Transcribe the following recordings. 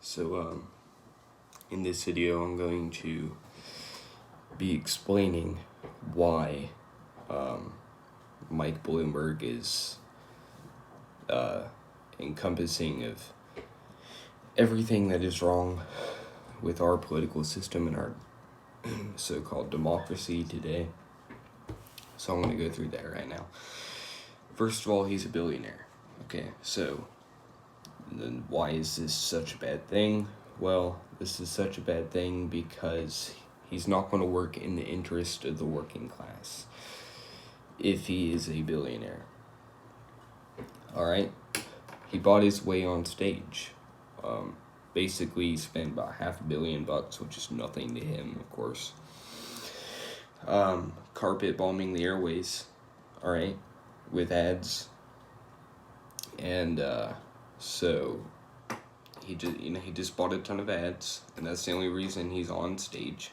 So, in this video, I'm going to be explaining why Mike Bloomberg is encompassing of everything that is wrong with our political system and our so-called democracy today. So I'm going to go through that right now. First of all, he's a billionaire. Okay, so then why is this such a bad thing? Well, this is such a bad thing because he's not going to work in the interest of the working class if he is a billionaire. Alright? He bought his way on stage. Basically, he spent about $500 million, which is nothing to him, of course. Carpet bombing the airways, alright, with ads. And so he just bought a ton of ads, and that's the only reason he's on stage.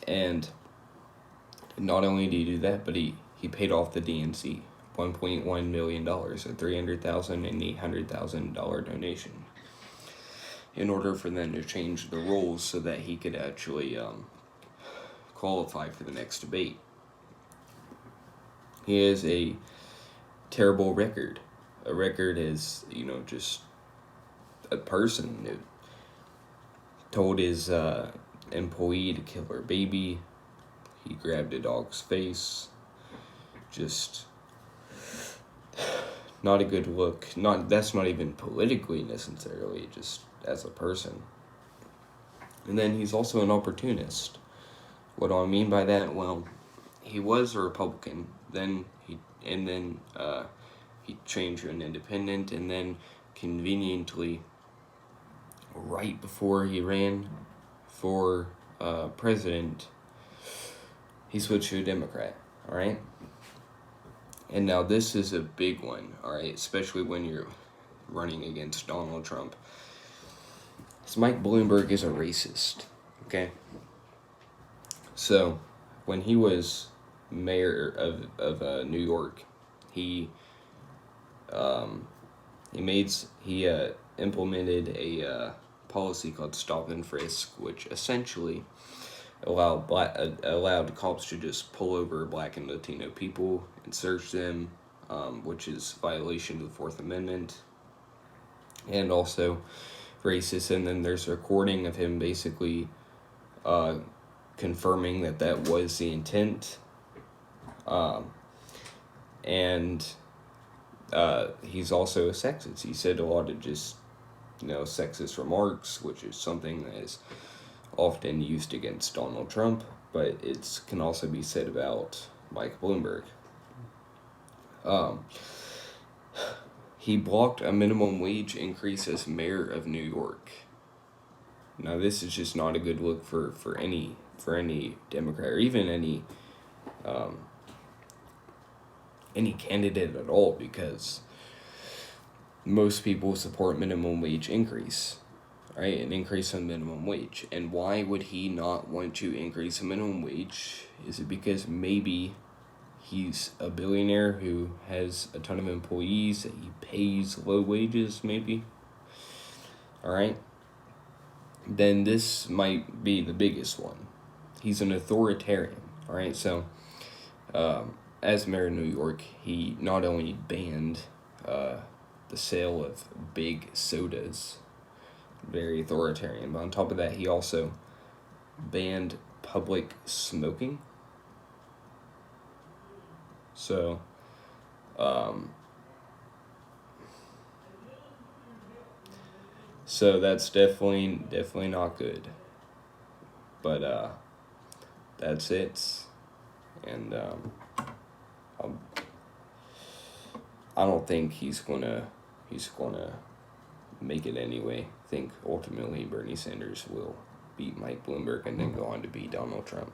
And not only did he do that, but he paid off the DNC $1.1 million, a $300,000 and $800,000 donation, in order for them to change the rules so that he could actually qualify for the next debate. He has a terrible record. A record is, just a person who told his employee to kill her baby. He grabbed a dog's face. Just not a good look. That's not even politically necessarily, just as a person. And then he's also an opportunist. What do I mean by that? Well, he was a Republican, then he changed to an independent, and then conveniently, right before he ran for president, he switched to a Democrat, alright? And now this is a big one, alright, especially when you're running against Donald Trump. So Mike Bloomberg is a racist, okay? So, when he was mayor of New York, he implemented a policy called Stop and Frisk, which essentially allowed cops to just pull over Black and Latino people and search them, which is violation of the Fourth Amendment, and also racist. And then there's a recording of him basically confirming that was the intent, and he's also a sexist. He said a lot of just sexist remarks, which is something that is often used against Donald Trump, but it can also be said about Mike Bloomberg. He blocked a minimum wage increase as mayor of New York. Now, this is just not a good look for any Democrat, or even any candidate at all, because most people support minimum wage increase, right? An increase in minimum wage. And why would he not want to increase the minimum wage? Is it because maybe he's a billionaire who has a ton of employees that he pays low wages, maybe? All right. Then this might be the biggest one. He's an authoritarian, all right? So, as mayor of New York, he not only banned the sale of big sodas, very authoritarian, but on top of that, he also banned public smoking. So, that's definitely not good. But that's it, and I don't think he's gonna make it anyway. I think ultimately Bernie Sanders will beat Mike Bloomberg and then go on to beat Donald Trump.